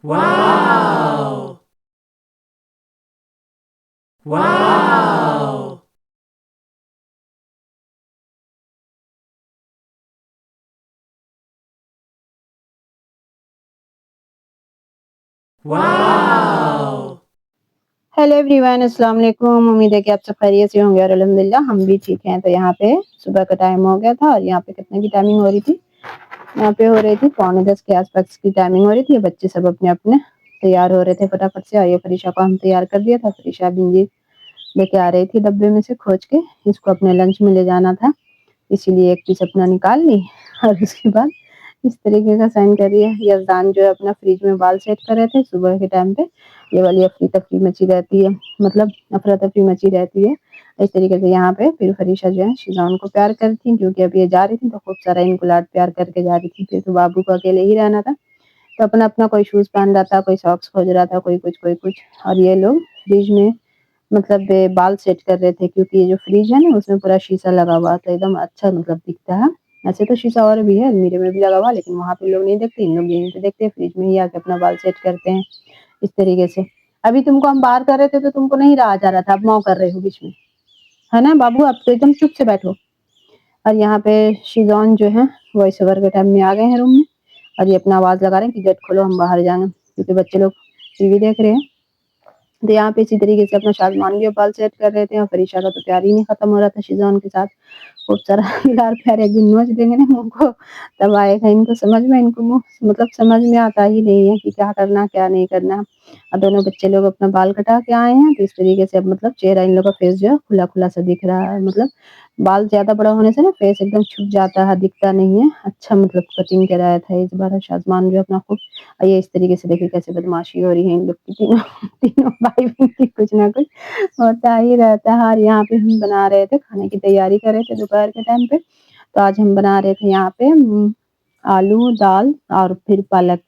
Wow! Wow! Wow! Hello everyone, अस्सलाम वालेकुम। उम्मीद है कि आप सब खैरियत से होंगे और अल्हम्दुलिल्लाह हम भी ठीक हैं। तो यहाँ पे सुबह का टाइम हो गया था और यहाँ पे कितने की टाइमिंग हो रही थी, यहाँ पे हो रही थी 9:45 के आसपास की टाइमिंग हो रही थी। बच्चे सब अपने अपने तैयार हो रहे थे फटाफट से और ये फरीशा को हम तैयार कर दिया था। फरीशा बिंजी लेके आ रही थी डब्बे में से खोज के, इसको अपने लंच में ले जाना था, इसीलिए एक पीस अपना निकाल ली और उसके बाद इस तरीके का साइन कर रही है। यज़दान जो है अपना फ्रिज में बाल सेट कर रहे थे सुबह के टाइम पे। ये वाली अफरी तफरी मची रहती है, मतलब अफरा तफरी मची रहती है। इस तरीके से यहाँ पे फिर फरीशा जो है शिज़ान को प्यार करती थी, क्योंकि अब ये जा रही थी तो खूब सारा इनको लाड प्यार करके जा रही थी। फिर तो बाबू को अकेले ही रहना था, तो अपना अपना कोई शूज पहन रहा था, कोई सॉक्स खोज रहा था, कोई कुछ। और ये लोग फ्रिज में मतलब बाल सेट कर रहे थे, क्योंकि ये जो फ्रिज है ना उसमें पूरा शीशा लगा हुआ था, एकदम अच्छा मतलब दिखता है। ऐसे तो शीशा और भी है, अलमीरे में भी लगा हुआ, लेकिन वहाँ पे लोग नहीं देखते, इन लोग यहीं पे देखते हैं, फ्रिज में ही आके अपना बाल सेट करते हैं इस तरीके से। अभी तुमको हम बाहर कर रहे थे तो तुमको नहीं रहा जा रहा था, अब मौ कर रहे हो बीच में, है ना बाबू? आप तो एकदम चुप से बैठो। और यहाँ पे शिजॉन जो है वॉइस ओवर के टाइम में आ गए हैं रूम में और ये अपना आवाज लगा रहे हैं कि गेट खोलो, हम बाहर जाएंगे, क्योंकि बच्चे लोग टीवी देख रहे हैं। तो यहाँ पे इसी तरीके से अपना शाजमान भी बाल सेट कर रहे थे और फरीशा का तो प्यार ही नहीं खत्म हो रहा था शिजॉन के साथ। खूब सारा लाड़ प्यार एक दिन नोच देंगे ना मुँह को, तब आएगा इनको समझ में। इनको मुँह मतलब समझ में आता ही नहीं है कि क्या करना क्या नहीं करना। और दोनों बच्चे लोग अपना बाल कटा के आए हैं, तो इस तरीके से अब मतलब चेहरा इन लोग का फेस जो है खुला खुला सा दिख रहा है। मतलब बाल ज्यादा बड़ा होने से ना फेस एकदम छुप जाता है, दिखता नहीं है अच्छा, मतलब कटिंग कराया था इस बार शाजमान जो अपना खूब। और ये इस तरीके से देखिए कैसे बदमाशी हो रही है इन लोग की, तीनों तीनों भाई बहन की कुछ ना कुछ होता ही रहता है। और यहाँ पे हम बना रहे थे, खाने की तैयारी कर रहे थे दोपहर के टाइम पे। तो आज हम बना रहे थे यहाँ पे आलू दाल और फिर पालक,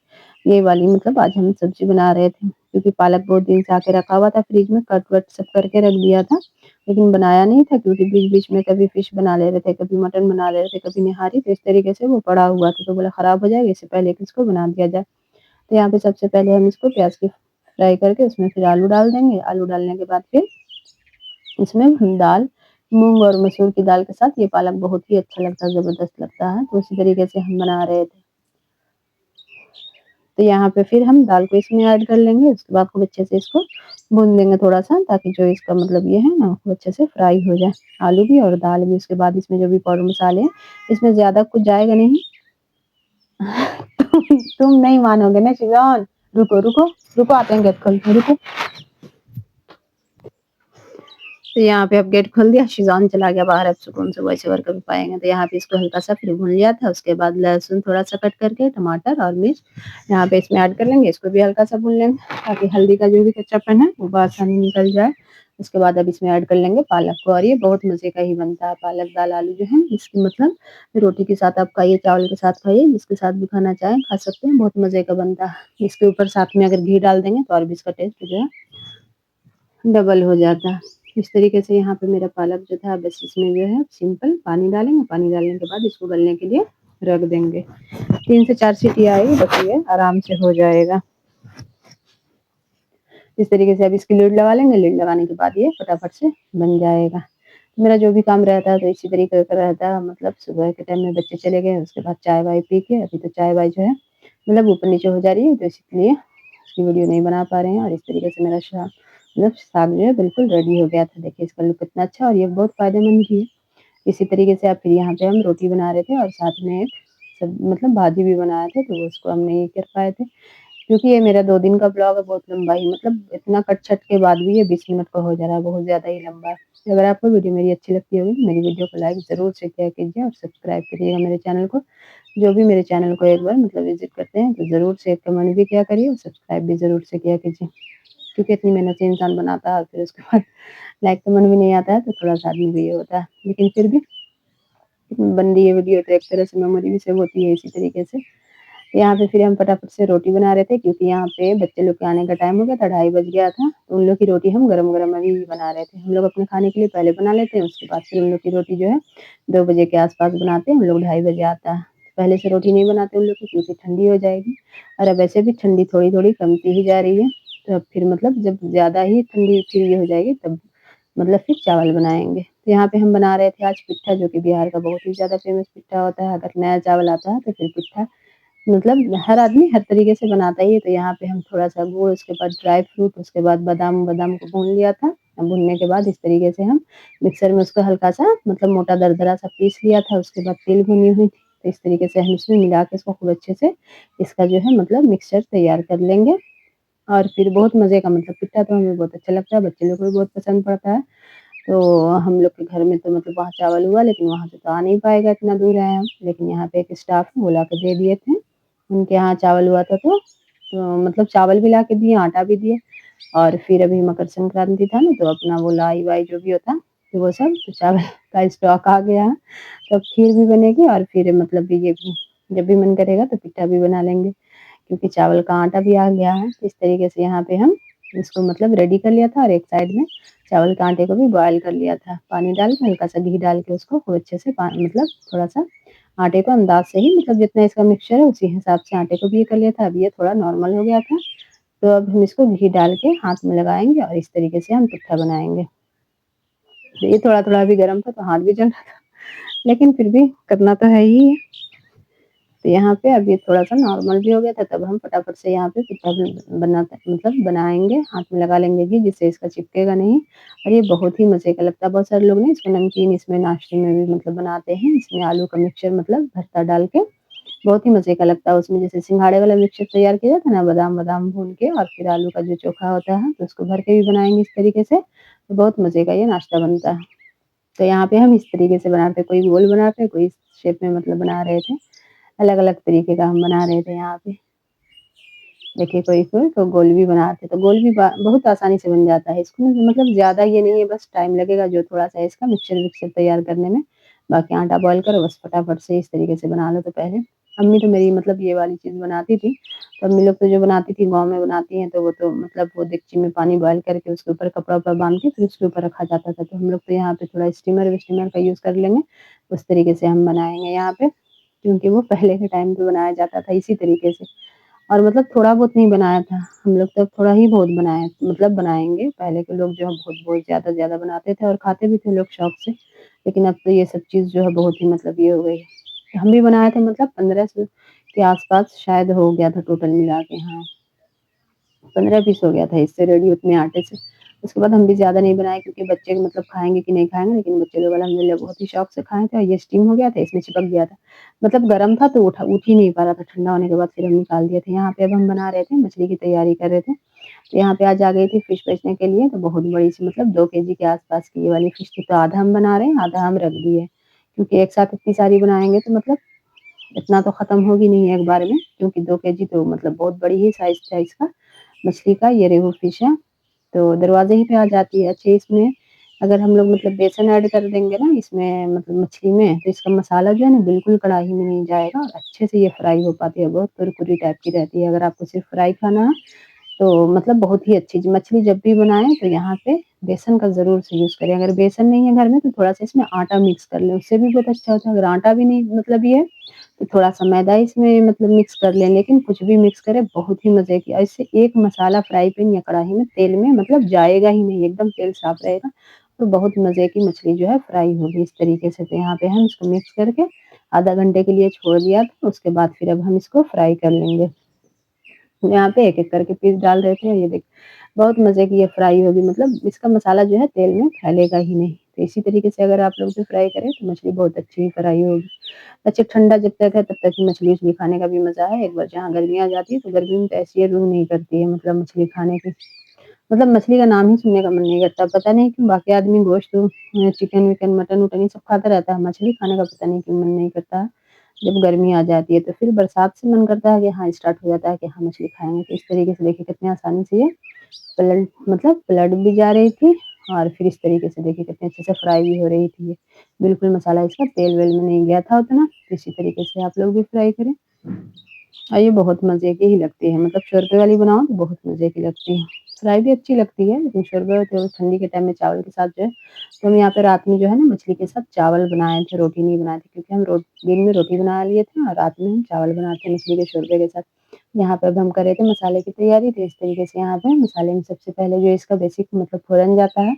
ये वाली मतलब आज हम सब्जी बना रहे थे, क्योंकि पालक बहुत दिन से आके रखा हुआ था फ्रिज में, कट वट सब करके रख दिया था, लेकिन बनाया नहीं था, क्योंकि बीच बीच में कभी फिश बना ले रहे थे, कभी मटन बना ले रहे थे, कभी निहारी, तो इस तरीके से वो पड़ा हुआ था, तो बोला खराब हो जाएगा, इससे पहले कि इसको बना दिया जाए। तो यहाँ पे सबसे पहले हम इसको प्याज की फ्राई करके उसमें फिर आलू डाल देंगे। आलू डालने के बाद फिर इसमें हम दाल, मूंग और मसूर की दाल के साथ ये पालक बहुत ही अच्छा लगता है, ज़बरदस्त लगता है, तो उसी तरीके से हम बना रहे थे। तो यहाँ पे फिर हम दाल को इसमें ऐड कर लेंगे, उसके बाद खूब अच्छे से इसको भून देंगे थोड़ा सा, ताकि जो इसका मतलब ये है ना खूब अच्छे से फ्राई हो जाए, आलू भी और दाल भी। उसके बाद इसमें जो भी पाउडर मसाले हैं, इसमें ज़्यादा कुछ जाएगा नहीं। तुम नहीं मानोगे ना शिवान, रुको रुको रुको, आते हैं गेट खोल के, रुको। तो यहाँ पे अब गेट खोल दिया, शिजान चला गया बाहर, अब सुकून से वॉइस ओवर कर पाएंगे। तो यहाँ पे इसको हल्का सा फिर भून लिया था, उसके बाद लहसुन थोड़ा सा कट करके, टमाटर और मिर्च यहाँ पे इसमें ऐड कर लेंगे, इसको भी हल्का सा भून लेंगे, ताकि हल्दी का जो भी कच्चापन है वो आसानी निकल जाए। उसके बाद अब इसमें ऐड कर लेंगे पालक को, और ये बहुत मजे का ही बनता है पालक दाल आलू जो है, इसकी मतलब रोटी के साथ आप खाइए, चावल के साथ खाइए, जिसके साथ भी खाना चाहें खा सकते हैं, बहुत मजे का बनता है। इसके ऊपर साथ में अगर घी डाल देंगे तो और भी इसका टेस्ट जो है डबल हो जाता है। इस तरीके से यहाँ पे मेरा पालक जो था, बस इसमें जो है सिंपल पानी डालेंगे, पानी डालने के बाद इसको गलने के लिए रख देंगे। 3 से 4 सीटी आएगी, बस ये आराम से हो जाएगा। इस तरीके से अब इसकी लीड लगा लेंगे, लीड लगाने के बाद ये फटाफट से बन जाएगा। मेरा जो भी काम रहता है तो इसी तरीके का रहता है, मतलब सुबह के टाइम में बच्चे चले गए, उसके बाद चाय वाय पी के, अभी तो चाय वाय जो है मतलब ऊपर नीचे हो जा रही है, तो इसलिए इसकी वीडियो नहीं बना पा रहे हैं। और इस तरीके से मेरा मतलब साग जो है बिल्कुल रेडी हो गया था। देखिए इसका लुक कितना अच्छा, और ये बहुत फ़ायदेमंद भी है। इसी तरीके से अब फिर यहाँ पे हम रोटी बना रहे थे और साथ में एक सब मतलब भाजी भी बनाए थे, तो उसको हम नहीं कर पाए थे, क्योंकि ये मेरा 2 दिन का ब्लॉग है, बहुत लंबा ही, मतलब इतना कट-छट के बाद भी ये 20 मिनट का हो जा रहा है, बहुत ज़्यादा ही लंबा है। तो अगर आपको वीडियो मेरी अच्छी लगती होगी तो मेरी वीडियो को लाइक ज़रूर से किया कीजिए और सब्सक्राइब करिएगा मेरे चैनल को। जो भी मेरे चैनल को एक बार मतलब विज़िट करते हैं तो ज़रूर से कमेंट भी किया करिए और सब्सक्राइब भी ज़रूर से किया कीजिए, क्योंकि इतनी मेहनत से इंसान बनाता है और फिर उसके बाद लाइक कमेंट भी नहीं आता है, तो थोड़ा-सा आदमी को ये होता है। लेकिन फिर भी बन रही है वीडियो तो एक तरह से मेमोरी भी सेव होती है इसी तरीके से। यहाँ पे फिर हम फटाफट से रोटी बना रहे थे, क्योंकि यहाँ पे बच्चे लोग के आने का टाइम हो गया था, 2:30 बज गया था, तो उन लोग की रोटी हम गरम-गरम अभी बना रहे थे। हम लोग अपने खाने के लिए पहले बना लेते हैं, उसके बाद फिर उन लोग की रोटी जो है 2 बजे के आस-पास बनाते हैं, हम लोग 2:30 बजे आता है। पहले से रोटी नहीं बनाते उन लोग की, क्योंकि ठंडी हो जाएगी, और अब वैसे भी ठंडी थोड़ी थोड़ी कमती ही जा रही है। तो अब फिर मतलब जब ज़्यादा ही ठंडी फिर ये हो जाएगी तब मतलब फिर चावल बनाएंगे। तो यहाँ पे हम बना रहे थे आज पिट्ठा, जो कि बिहार का बहुत ही ज़्यादा फेमस पिट्ठा होता है। अगर नया चावल आता है तो फिर पिट्ठा मतलब हर आदमी हर तरीके से बनाता ही है। तो यहाँ पे हम थोड़ा-सा गुड़, उसके बाद ड्राई फ्रूट, उसके बाद बादाम बादाम को भून लिया था। भूनने के बाद इस तरीके से हम मिक्सर में उसको हल्का-सा मतलब मोटा दरदरा सा पीस लिया था। उसके बाद तिल भुनी हुई थी, तो इस तरीके से हम इसमें मिला के इसको खूब अच्छे से इसका जो है मतलब मिक्सचर तैयार कर लेंगे। और फिर बहुत मज़े का मतलब पिट्ठा तो हमें बहुत अच्छा लगता है, बच्चे लोग को भी बहुत पसंद पड़ता है। तो हम लोग के घर में तो मतलब वहाँ चावल हुआ, लेकिन वहाँ से तो आ नहीं पाएगा, इतना दूर है हम। लेकिन यहाँ पे एक स्टाफ है, वो लाके दे दिए थे। उनके यहाँ चावल हुआ था तो मतलब चावल भी लाके दिए, आटा भी दिए। और फिर अभी मकर संक्रांति था ना, तो अपना वो लाई-वाई जो भी होता है, तो वो सब तो चावल का स्टॉक आ गया है। तो अब खीर भी बनेगी और फिर मतलब ये भी जब भी मन करेगा तो पिट्ठा भी बना लेंगे, क्योंकि चावल का आटा भी आ गया है। इस तरीके से यहाँ पे हम इसको मतलब रेडी कर लिया था, और एक साइड में चावल के आटे को भी बॉयल कर लिया था। पानी डाल के हल्का-सा घी डाल के उसको खूब अच्छे से मतलब थोड़ा-सा आटे को अंदाज़ से ही मतलब जितना इसका मिक्सचर है उसी हिसाब से आटे को भी ये कर लिया था। अब ये थोड़ा नॉर्मल हो गया था, तो अब हम इसको घी डाल के हाथ में लगाएँगे और इस तरीके से हम पिट्ठा बनाएँगे। तो ये थोड़ा-थोड़ा अभी गरम था तो हाथ भी जल रहा था, लेकिन फिर भी करना तो है ही है। तो यहाँ पे अब ये थोड़ा-सा नॉर्मल भी हो गया था, तब हम फटाफट से यहाँ पे पिट्ठा भी मतलब बनाएँगे, हाथ में लगा लेंगे घी, जिससे इसका चिपकेगा नहीं। और ये बहुत ही मज़े का लगता है। बहुत सारे लोग ना इसको नमकीन इसमें नाश्ते में भी मतलब बनाते हैं। इसमें आलू का मिक्सचर मतलब भरता डाल के बहुत ही मज़े का लगता है। उसमें जैसे सिंघाड़े वाला मिक्सचर तैयार किया जाता है ना, बादाम-वादाम भून के और फिर आलू का जो चोखा होता है, तो उसको भर के भी बनाएँगे इस तरीके से, तो बहुत मज़े का ये नाश्ता बनता है। तो यहाँ पे हम इस तरीके से बनाते हैं, कोई गोल बनाते हैं, कोई इस शेप में मतलब बना रहे थे। अलग-अलग तरीके का हम बना रहे थे यहाँ पे। देखिए कोई-कोई तो गोल भी बनाते, तो गोल भी बहुत आसानी से बन जाता है। इसको ना मतलब ज़्यादा ये नहीं है, बस टाइम लगेगा जो थोड़ा-सा इसका मिक्सचर-विक्सचर तैयार करने में। बाकी आटा बॉयल करो, बस फटाफट से इस तरीके से बना लो। तो पहले अम्मी तो मेरी मतलब ये वाली चीज़ बनाती थी, तो अम्मी लोग तो जो बनाती थी गाँव में बनाती हैं, तो वो तो मतलब वो डेगची में पानी बॉयल करके उसके ऊपर कपड़ा-वपड़ा बाँध के फिर उसके ऊपर रखा जाता था। तो हम लोग तो यहाँ पे थोड़ा स्टीमर-विस्टीमर का यूज़ कर लेंगे, उस तरीके से हम बनाएँगे यहाँ पे। क्योंकि वो पहले के टाइम पे बनाया जाता था इसी तरीके से, और मतलब थोड़ा बहुत नहीं बनाया था, हम लोग तो थोड़ा ही बहुत बनाए मतलब बनाएँगे। पहले के लोग जो है बहुत-बहुत ज़्यादा-ज़्यादा बनाते थे और खाते भी थे लोग शौक से। लेकिन अब तो ये सब चीज़ जो है बहुत ही मतलब ये हो गई है। हम भी बनाए थे मतलब 1500 के आस-पास शायद हो गया था टोटल मिला के, हाँ। 15 पीस हो गया था इससे रेडी उतने आटे से। उसके बाद हम भी ज़्यादा नहीं बनाए, क्योंकि बच्चे मतलब खाएँगे कि नहीं खाएँगे, लेकिन बच्चे लोग अल्हम्दुलिल्लाह बहुत ही शौक से खाए थे, और ये स्टीम हो गया था, इसमें चिपक गया था। मतलब गरम था तो उठ ही नहीं पा रहा था, ठंडा होने के बाद फिर हम निकाल दिए थे। यहाँ पे अब हम बना रहे थे, मछली की तैयारी कर रहे थे। तो यहाँ पे आज आ गई थी फिश बेचने के लिए, तो बहुत बड़ी-सी मतलब 2 केजी के आस-पास की ये वाली फिश थी, तो आधा हम बना रहे हैं, आधा हम रख दिए। क्योंकि एक साथ इतनी सारी बनाएँगे तो मतलब इतना तो खत्म होगी नहीं एक बार में, क्योंकि 2 केजी तो मतलब बहुत बड़ी ही साइज़ था इसका, मछली का। ये रेहू फिश है, तो दरवाज़े ही पे आ जाती है। अच्छा इसमें अगर हम लोग मतलब बेसन ऐड कर देंगे ना इसमें मतलब मछली में, तो इसका मसाला जो है ना बिल्कुल कढ़ाई में नहीं जाएगा, और अच्छे से ये फ्राई हो पाती है, बहुत कुरकुरी टाइप की रहती है। अगर आपको सिर्फ़ फ्राई खाना है तो मतलब बहुत ही अच्छी मछली जब भी बनाएँ तो यहाँ पे बेसन का ज़रूर से यूज़ करें। अगर बेसन नहीं है घर में तो थोड़ा-सा इसमें आटा मिक्स कर लें, उससे भी बहुत अच्छा होता है। अगर आटा भी नहीं मतलब ये है, तो थोड़ा-सा मैदा इसमें मतलब मिक्स कर लें, लेकिन कुछ भी मिक्स करें बहुत ही मज़े की, और इससे एक मसाला फ्राई पैन या कढ़ाई में तेल में मतलब जाएगा ही नहीं, एकदम तेल साफ रहेगा, तो बहुत मज़े की मछली जो है फ्राई होगी इस तरीके से। तो यहाँ पे हम इसको मिक्स करके आधा घंटे के लिए छोड़ दिया था, उसके बाद फिर अब हम इसको फ्राई कर लेंगे। यहाँ पे एक-एक करके पीस डाल रहे थे, ये बहुत मज़े की ये फ्राई होगी, मतलब इसका मसाला जो है तेल में फैलेगा ही नहीं। तो इसी तरीके से अगर आप लोग भी फ्राई करें तो मछली बहुत अच्छी फ्राई होगी। अच्छा ठंडा जब तक है तब तक ही मछली-वछली खाने का भी मज़ा है। एक बार जहाँ गर्मी आ जाती है तो गर्मी में तो ऐसी ये रूह नहीं करती है मतलब मछली खाने की। मतलब मछली का नाम ही सुनने का मन नहीं करता। पता नहीं क्यों बाकी आदमी गोश्त चिकन-विकन, मटन-वटन ये सब खाता रहता है, मछली खाने का पता नहीं क्यों मन नहीं करता है। जब गर्मी आ जाती है तो फिर बरसात से मन करता है कि हाँ, स्टार्ट हो जाता है कि हाँ, मछली खाएँगे। तो इस तरीके से देखिए कितनी आसानी से ये पलट भी जा रही थी, और फिर इस तरीके से देखिए कितने अच्छे से फ्राई भी हो रही थी ये। बिल्कुल मसाला इसका तेल-वेल में नहीं गया था उतना, तो इसी तरीके से आप लोग भी फ्राई करें। और ये बहुत मज़े की ही लगती है, मतलब शोरबे वाली बनाओ तो बहुत मज़े की लगती है। फ्राई भी अच्छी लगती है, लेकिन शोरबे तो ठंडी के टाइम में चावल के साथ जो है, तो हम यहाँ पे रात में जो है ना मछली के साथ चावल बनाए थे, रोटी नहीं बनाए थे, क्योंकि हम दिन में रोटी बना लिए थे और रात में हम चावल बनाते हैं मछली के शोरबे के साथ। यहाँ पे अब हम कर रहे थे मसाले की तैयारी, तो इस तरीके से यहाँ पे मसाले में सबसे पहले जो इसका बेसिक मतलब फ़ौरन जाता है,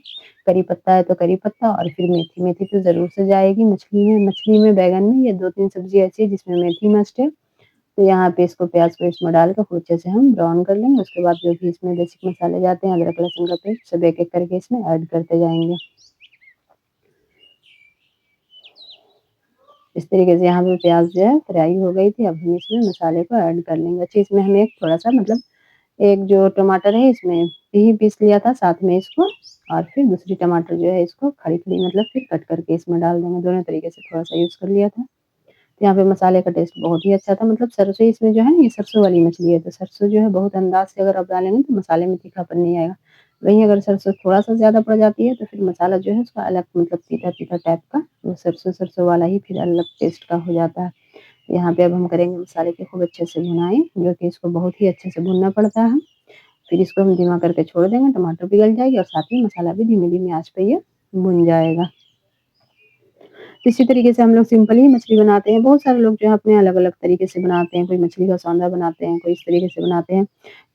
करी पत्ता है तो करी पत्ता और फिर मेथी। मेथी तो ज़रूर से जाएगी मछली में, बैंगन में, ये 2-3 सब्ज़ी ऐसी है जिसमें मेथी मस्ट है। तो यहाँ पे इसको प्याज़ को इसमें डाल कर खूब अच्छे से हम ब्राउन कर लेंगे। उसके बाद जो भी इसमें बेसिक मसाले जाते हैं, अदरक लहसुन का पेस्ट, सब एक-एक करके इसमें ऐड करते जाएँगे। इस तरीके से यहाँ पे प्याज़ जो है फ्राई हो गई थी, अब हम इसमें मसाले को ऐड कर लेंगे। अच्छा, इसमें हमें एक थोड़ा-सा मतलब एक जो टमाटर है इसमें ही पीस लिया था साथ में इसको, और फिर दूसरी टमाटर जो है इसको खड़ी-खड़ी मतलब फिर कट करके इसमें डाल देंगे। दोनों तरीके से थोड़ा-सा यूज़ कर लिया था। तो यहाँ पे मसाले का टेस्ट बहुत ही अच्छा था, मतलब सरसों इसमें जो है ना, ये सरसों वाली मछली है, तो सरसों जो है बहुत अंदाज़ से अगर आप डालेंगे तो मसाले में तीखापन नहीं आएगा। वहीं अगर सरसों थोड़ा-सा ज़्यादा पड़ जाती है तो फिर मसाला जो है उसका अलग मतलब तीता-तीता टाइप का, वो सरसों वाला ही फिर अलग टेस्ट का हो जाता है। यहाँ पे अब हम करेंगे मसाले की खूब अच्छे से भुनाई, जो कि इसको बहुत ही अच्छे से भूनना पड़ता है। फिर इसको हम धीमा करके छोड़ देंगे, टमाटर पिघल जाएगी और साथ में मसाला भी धीमी-धीमी आँच पे ये भुन जाएगा। तो इसी तरीके से हम लोग सिंपल ही मछली बनाते हैं। बहुत सारे लोग जो है अपने अलग-अलग तरीके से बनाते हैं, कोई मछली का सौंधा बनाते हैं, कोई इस तरीके से बनाते हैं।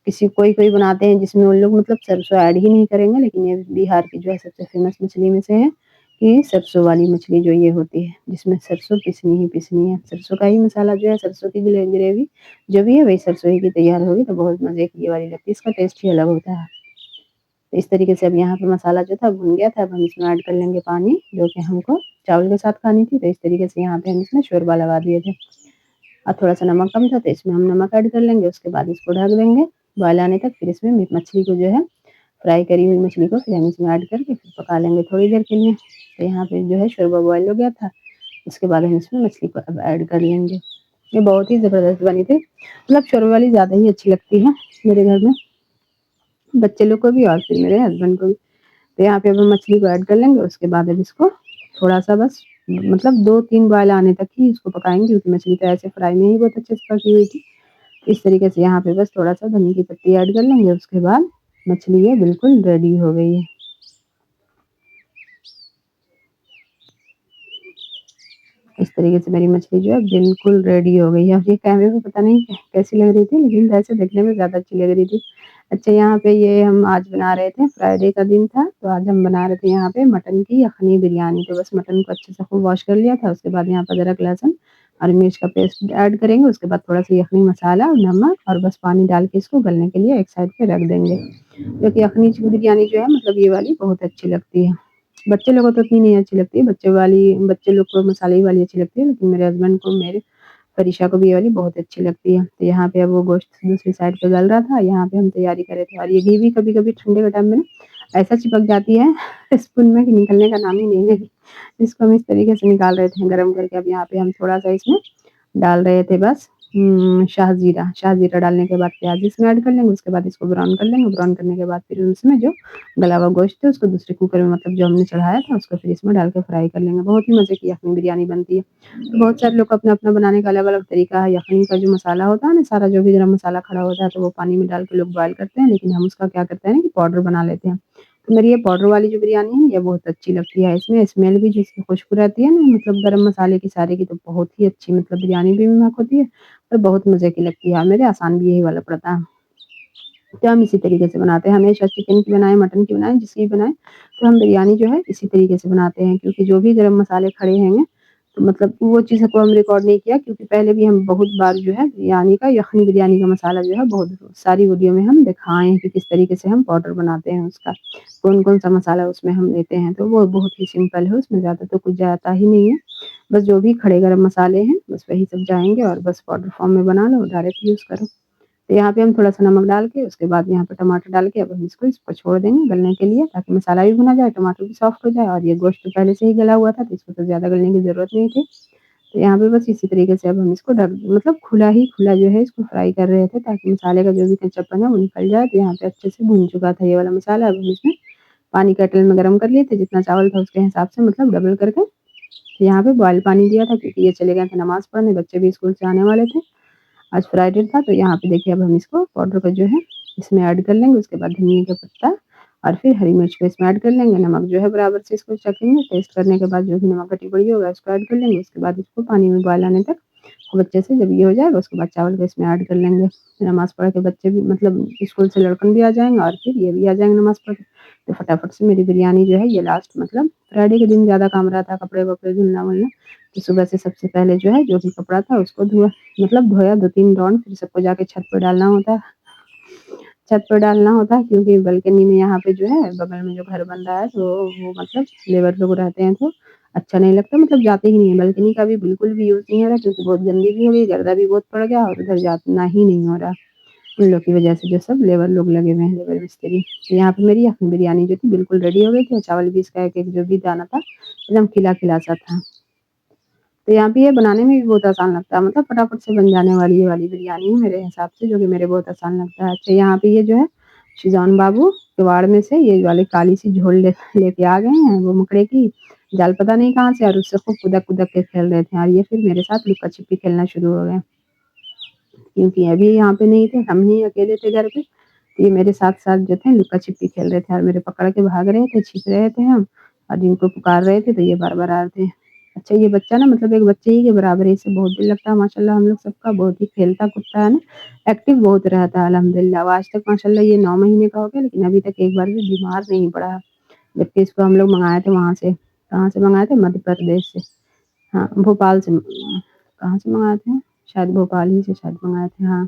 कोई-कोई बनाते हैं जिसमें उन लोग मतलब सरसों ऐड ही नहीं करेंगे, लेकिन ये बिहार की जो है सबसे फ़ेमस मछली में से है कि सरसों वाली मछली जो ये होती है, जिसमें सरसों पिसनी ही पिसनी है। सरसों का ही मसाला जो है, सरसों की ग्रेवी जो भी है वही सरसों ही की तैयार होगी, तो बहुत मज़े की ये वाली लगती है, इसका टेस्ट ही अलग होता है। तो इस तरीके से अब यहाँ पे मसाला जो था भुन गया था, अब हम इसमें ऐड कर लेंगे पानी, जो कि हमको चावल के साथ खानी थी, तो इस तरीके से यहाँ पे हम इसमें शोरबा लगा दिए थे। और थोड़ा-सा नमक कम था तो इसमें हम नमक ऐड कर लेंगे, उसके बाद इसको ढक देंगे बॉयल आने तक। फिर इसमें मछली को जो है फ्राई करी हुई मछली को फिर हम इसमें ऐड करके फिर पका लेंगे थोड़ी देर के लिए। तो यहाँ पे जो है शोरबा बॉयल हो गया था, उसके बाद हम इसमें मछली को अब ऐड कर लेंगे। ये बहुत ही ज़बरदस्त बनी थी, मतलब शोरबा वाली ज़्यादा ही अच्छी लगती है मेरे घर में, बच्चे लोग को भी और फिर मेरे हस्बैंड को भी। तो यहाँ पे अब हम मछली को ऐड कर लेंगे, उसके बाद अब इसको थोड़ा-सा बस मतलब 2-3 बॉयल आने तक ही इसको पकाएँगे, क्योंकि मछली तो ऐसे फ्राई में ही बहुत अच्छे से पकी हुई थी। इस तरीके से यहाँ पे बस थोड़ा-सा धनिया की पत्ती ऐड कर लेंगे, उसके बाद मछली ये बिल्कुल रेडी हो गई है। इस तरीके से मेरी मछली जो है बिल्कुल रेडी हो गई है। अब ये कैमरे में पता नहीं कैसी लग रही थी, लेकिन वैसे देखने में ज़्यादा अच्छी लग रही थी। अच्छा, यहाँ पे ये हम आज बना रहे थे, फ्राइडे का दिन था, तो आज हम बना रहे थे यहाँ पे मटन की यखनी बिरयानी। तो बस मटन को अच्छे से खूब वॉश कर लिया था, उसके बाद यहाँ पे अदरक, लहसुन और मिर्च का पेस्ट ऐड करेंगे, उसके बाद थोड़ा-सा यखनी मसाला और नमक और बस पानी डाल के इसको गलने के लिए एक साइड पे रख देंगे। क्योंकि यखनी बिरयानी जो है मतलब ये वाली बहुत अच्छी लगती है। बच्चे लोगों को तो इतनी नहीं अच्छी लगती है, बच्चे लोग को मसाले वाली अच्छी लगती है, लेकिन मेरे हस्बैंड को, मेरे फरीशा को भी ये वाली बहुत अच्छी लगती है। तो यहाँ पे अब वो गोश्त दूसरी साइड पे गल रहा था, यहाँ पे हम तैयारी कर रहे थे, और ये घी भी कभी-कभी ठंडे के टाइम में ना ऐसा चिपक जाती है स्पून में कि निकलने का नाम ही नहीं लेगी। इसको हम इस तरीके से निकाल रहे थे गरम करके। अब यहाँ पे हम थोड़ा-सा इसमें डाल रहे थे बस शाहज़ीरा। शाहज़ीरा डालने के बाद प्याज़ इसमें ऐड कर लेंगे, उसके बाद इसको ब्राउन कर लेंगे। ब्राउन करने के बाद फिर उसमें जो गला हुआ गोश्त है उसको दूसरे कुकर में मतलब जो हमने चढ़ाया था उसको फिर इसमें डाल के फ्राई कर लेंगे। बहुत ही मज़े की यखनी बिरयानी बनती है। तो बहुत सारे लोग का अपना-अपना बनाने का अलग-अलग तरीका है। यखनी का जो मसाला होता है ना, सारा जो भी गरम मसाला खड़ा होता है तो वो पानी में डाल के लोग बॉयल करते हैं, लेकिन हम उसका क्या करते हैं ना कि पाउडर बना लेते हैं। तो मेरी ये पाउडर वाली जो बिरयानी है ये बहुत अच्छी लगती है। इसमें स्मेल भी जिसकी खुशबू रहती है ना, मतलब गरम मसाले की सारे की, तो बहुत ही अच्छी मतलब बिरयानी भी महक होती है और बहुत मज़े की लगती है। मेरे आसान भी यही वाला पड़ता है। तो हम इसी तरीके से बनाते हैं, हमेशा चिकन की बनाएँ, मटन की बनाएँ, जिसकी भी बनाएँ, तो हम बिरयानी जो है इसी तरीके से बनाते हैं, क्योंकि जो भी गरम मसाले खड़े हैं, तो मतलब वो चीज़ को हम रिकॉर्ड नहीं किया, क्योंकि पहले भी हम बहुत बार जो है बिरयानी का, यखनी बिरयानी का मसाला जो है बहुत सारी वीडियो में हम दिखाए हैं कि किस तरीके से हम पाउडर बनाते हैं उसका, कौन-कौन सा मसाला उसमें हम लेते हैं। तो वो बहुत ही सिंपल है, उसमें ज़्यादा तो कुछ जाता ही नहीं है। बस जो भी खड़े गरम मसाले हैं, बस वही सब जाएँगे और बस पाउडर फॉर्म में बना लो, डायरेक्ट यूज़ करो। तो यहाँ पे हम थोड़ा-सा नमक डाल के उसके बाद यहाँ पे टमाटर डाल के अब हम इसको छोड़ देंगे गलने के लिए, ताकि मसाला भी भुना जाए, टमाटर भी सॉफ्ट हो जाए, और ये गोश्त तो पहले से ही गला हुआ था तो इसको तो ज़्यादा गलने की ज़रूरत नहीं थी। तो यहाँ पे बस इसी तरीके से अब हम इसको ढक मतलब खुला जो है इसको फ्राई कर रहे थे, ताकि मसाले का जो भी कच्चापन है वो निकल जाए। तो यहाँ पे अच्छे से भुन चुका था ये वाला मसाला। अब हम इसमें पानी केटल में गरम कर लिए थे, जितना चावल था उसके हिसाब से मतलब डबल करके। तो यहाँ पे बॉयल पानी दिया था, क्योंकि ये चले गए थे नमाज़ पढ़ने, बच्चे भी स्कूल से आने वाले थे। आज फ्राइडे था। तो यहाँ पे देखिए अब हम इसको पाउडर को जो है इसमें ऐड कर लेंगे। उसके बाद धनिया का पत्ता और फिर हरी मिर्च को इसमें ऐड कर लेंगे। नमक जो है बराबर से इसको चखेंगे। टेस्ट करने के बाद जो भी नमक घटी बढ़ी होगा उसको ऐड कर लेंगे। उसके बाद इसको पानी में बॉयल आने तक खूब अच्छे से जब ये हो जाएगा उसके बाद चावल को इसमें ऐड कर लेंगे। नमाज़ पढ़ के बच्चे भी मतलब स्कूल से लड़कन भी आ जाएँगे और फिर ये भी आ जाएँगे नमाज़ पढ़ के। तो फटाफट से मेरी बिरयानी जो है ये लास्ट मतलब फ्राइडे के दिन ज़्यादा काम रहता है कपड़े-वपड़े धुलना-वुलना। तो सुबह से सबसे पहले जो है जो भी कपड़ा था उसको धोया 2-3 राउंड फिर सबको जाके छत पे डालना होता है। छत पे डालना होता है क्योंकि बालकनी में यहाँ पे जो है बगल में जो घर बन रहा है तो वो मतलब लेबर लोग रहते हैं तो अच्छा नहीं लगता मतलब जाते ही नहीं है। बालकनी का भी बिल्कुल भी यूज़ नहीं हो रहा क्योंकि बहुत गंदी भी हो गई, गर्दा भी बहुत पड़ गया और उधर जाना ही नहीं हो रहा। उन लोग की वजह से जो सब लेबर लोग लगे हुए हैं, लेबर मिस्त्री। तो यहाँ पे मेरी यखनी बिरयानी जो थी बिल्कुल रेडी हो गई थी और चावल भी इसका एक-एक जो भी दाना था एकदम खिला-खिला सा था। तो यहाँ पे ये बनाने में भी बहुत आसान लगता है मतलब फटाफट से बन जाने वाली ये वाली बिरयानी है मेरे हिसाब से जो कि मेरे बहुत आसान लगता है। अच्छा यहाँ पे ये जो है शिज़ान बाबू किवाड़ में से ये वाली काली सी झोल लेके आ गए हैं वो मकड़े की जाल पता नहीं कहाँ से और उससे खूब कूदक-कूदक के खेल रहे थे और ये फिर मेरे साथ लुका-छिपी खेलना शुरू हो गए। क्योंकि अभी यहाँ पे नहीं थे, हम ही अकेले थे घर पे। तो ये मेरे साथ-साथ जो थे लुका-छिपी खेल रहे थे और मेरे पकड़ के भाग रहे थे, छिप रहे थे हम और जिनको पुकार रहे थे तो ये बार-बार आ रहे थे। अच्छा ये बच्चा ना मतलब एक बच्चे ही के बराबर है, इसे बहुत दिल लगता है माशाल्लाह हम लोग सबका, बहुत ही खेलता-कूदता है ना, एक्टिव बहुत रहता है अल्हम्दुलिल्लाह। वो आज तक माशाल्लाह ये 9 महीने का हो गया लेकिन अभी तक एक बार भी बीमार नहीं पड़ा है। जबकि इसको हम लोग मँगाए थे वहाँ से, कहाँ से मँगाए थे? मध्य प्रदेश से। हाँ, भोपाल से कहाँ से मँगाए थे? शायद भोपाल ही से शायद मँगाए थे, हाँ।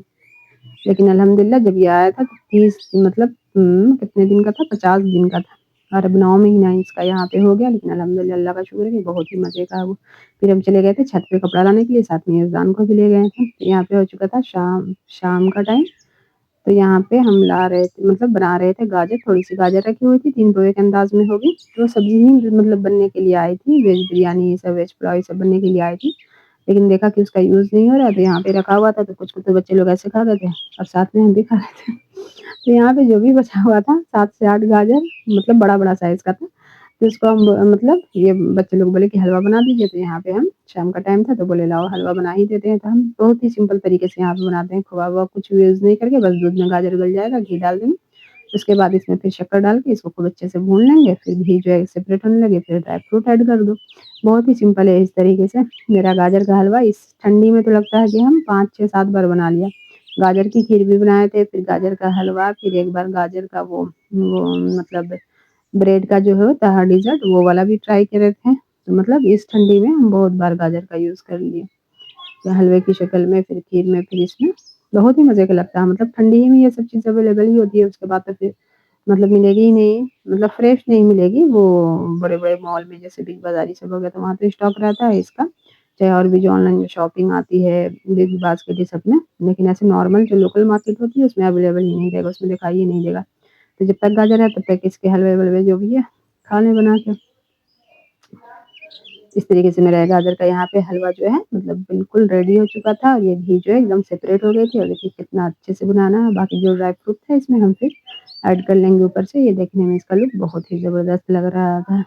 लेकिन अल्हम्दुलिल्लाह जब ये आया था तो 30 मतलब कितने दिन का था 50 दिन का था और अब 9 महीना इसका यहाँ पे हो गया लेकिन अल्हम्दुलिल्लाह अल्लाह का शुक्र है कि बहुत ही मज़े का है वो। फिर हम चले गए थे छत पे कपड़ा लाने के लिए, साथ में यज़दान को भी ले गए थे। तो यहाँ पे हो चुका था शाम शाम का टाइम। तो यहाँ पे हम ला रहे थे मतलब बना रहे थे गाजर, थोड़ी-सी गाजर रखी हुई थी, 3 पोहे के अंदाज़ में होगी। तो सब्ज़ी ही मतलब बनने के लिए आई थी, वेज बिरयानी ये सब, वेज पुलाव ये सब बनने के लिए आई थी। लेकिन देखा कि उसका यूज़ नहीं हो रहा है तो यहाँ पे रखा हुआ था तो कुछ-कुछ तो बच्चे लोग ऐसे खा गए थे और साथ में हम भी खा रहे थे। तो यहाँ पे जो भी बचा हुआ था 7 से 8 गाजर मतलब बड़ा-बड़ा साइज़ का था। तो उसको हम मतलब ये बच्चे लोग बोले कि हलवा बना दीजिए तो यहाँ पे हम शाम का टाइम था तो बोले लाओ हलवा बना ही देते हैं। तो हम बहुत ही सिंपल तरीके से यहाँ पे बनाते हैं, खोआ-वोआ कुछ यूज़ नहीं करके बस दूध में गाजर गल जाएगा, घी डाल देंगे। उसके बाद इसमें फिर शक्कर डाल के इसको खूब अच्छे से भून लेंगे, फिर घी जो है सेपरेट होने लगे, फिर ड्राई फ्रूट ऐड कर दो। बहुत ही सिंपल है इस तरीके से मेरा गाजर का हलवा। इस ठंडी में तो लगता है कि हम 5, 6, 7 बार बना लिया। गाजर की खीर भी बनाए थे, फिर गाजर का हलवा, फिर एक बार गाजर का वो मतलब ब्रेड का जो होता है डेज़र्ट वो वाला भी ट्राई करे थे। तो मतलब इस ठंडी में हम बहुत बार गाजर का यूज़ कर लिए। या हलवे की शक्ल में, फिर खीर में, फिर इसमें बहुत ही मज़े का लगता है। मतलब ठंडी ही में ये सब चीज़ अवेलेबल ही होती है, उसके बाद तो फिर मतलब मिलेगी ही नहीं, मतलब फ्रेश नहीं मिलेगी। वो बड़े-बड़े मॉल में जैसे बिग बाज़ार ये सब हो गया तो वहाँ पे स्टॉक रहता है इसका। चाहे और भी जो ऑनलाइन जो शॉपिंग आती है, बिग बास्केट ये सब में, लेकिन ऐसे नॉर्मल जो लोकल मार्केट होती है उसमें अवेलेबल ही नहीं रहेगा, उसमें दिखाई ही नहीं देगा। तो जब तक गाजर है तब तक इसके हलवे-वलवे जो भी है, खा लें बना के। इस तरीके से मेरा गाजर का यहाँ पे हलवा जो है मतलब बिल्कुल रेडी हो चुका था और ये घी जो है एकदम सेपरेट हो गई थी और देखिए कितना अच्छे से बनाना है। बाकी जो ड्राई फ्रूट था इसमें हम फिर ऐड कर लेंगे ऊपर से। ये देखने में इसका लुक बहुत ही ज़बरदस्त लग रहा था।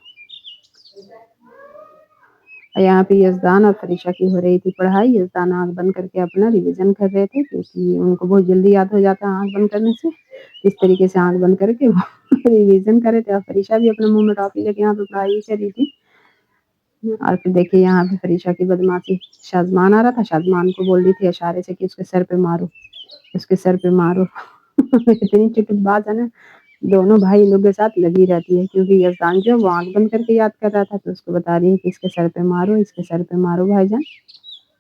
और यहाँ पे यज़दान और फ़रीशा की हो रही थी पढ़ाई। यज़दान आँख बंद करके अपना रिविज़न कर रहे थे क्योंकि उनको बहुत जल्दी याद हो जाता है आँख बंद करने से। इस तरीके से आँख बंद करके वो रिविज़न कर रहे थे और फ़रीशा भी अपने मुँह में टॉफ़ी लेके यहाँ पे पढ़ाई कर रही थी। और फिर देखिए यहाँ पे फ़रीशा की बदमाशी, शाज़मान आ रहा था, शाज़मान को बोल रही थी इशारे से कि उसके सर पे मारो, उसके सर पे मारो। इतनी चुटुकबाज़ है ना, दोनों भाई लोग के साथ लगी रहती है क्योंकि यज़दान जो है वो आँख बंद करके याद कर रहा था तो उसको बता रही है कि इसके सर पे मारो, इसके सर पे मारो भाईजान।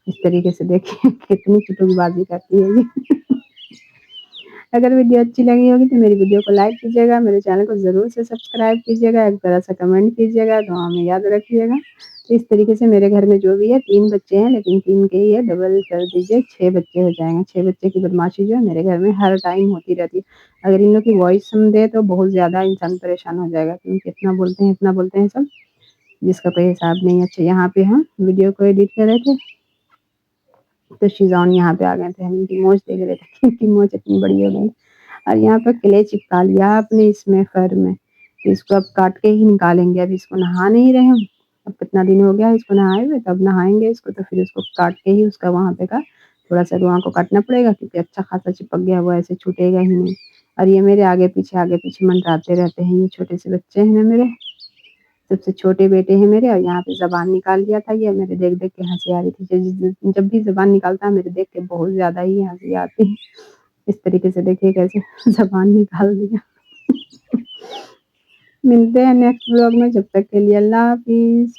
इस तरीके से देखिए कितनी चुटुकबाज़ी करती है ये। अगर वीडियो अच्छी लगी होगी तो मेरी वीडियो को लाइक कीजिएगा, मेरे चैनल को ज़रूर से सब्सक्राइब कीजिएगा, एक तरह से कमेंट कीजिएगा, दुआ में याद रखिएगा। तो इस तरीके से मेरे घर में जो भी है 3 बच्चे हैं लेकिन 3 के ही है, डबल कर दीजिए 6 बच्चे हो जाएँगे। 6 बच्चे की बदमाशी जो है मेरे घर में हर टाइम होती रहती है। अगर इन लोग की वॉइस सुन दें तो बहुत ज़्यादा इंसान परेशान हो जाएगा क्योंकि इतना बोलते हैं सब, जिसका कोई हिसाब नहीं है। अच्छा यहाँ पे हम वीडियो को एडिट कर रहे थे तो शिज़ान यहाँ पे आ गए थे, हम इनकी मोच देख रहे थे कि इनकी मोच इतनी बड़ी हो गई। और यहाँ पर क्ले चिपका लिया आपने इसमें फर में, तो इसको अब काट के ही निकालेंगे। अभी इसको नहा नहीं रहे हम, अब कितना दिन हो गया इसको नहाए हुए, तब नहाएँगे इसको तो फिर इसको काट के ही उसका वहाँ पे का थोड़ा सा रुआ को काटना पड़ेगा क्योंकि अच्छा खासा चिपक गया, वो ऐसे छूटेगा ही नहीं। और ये मेरे आगे पीछे मंडराते रहते हैं, ये छोटे से बच्चे हैं ना मेरे, सबसे छोटे बेटे हैं मेरे। और यहाँ पे ज़बान निकाल लिया था ये, मेरे देख-देख के हँसी आ रही थी। जब भी ज़बान निकालता है मेरे देख के बहुत ज़्यादा ही हँसी आती है। इस तरीके से देखिए कैसे ज़बान निकाल दिया। मिलते हैं नेक्स्ट व्लॉग में, जब तक के लिए अल्लाह हाफ़िज़।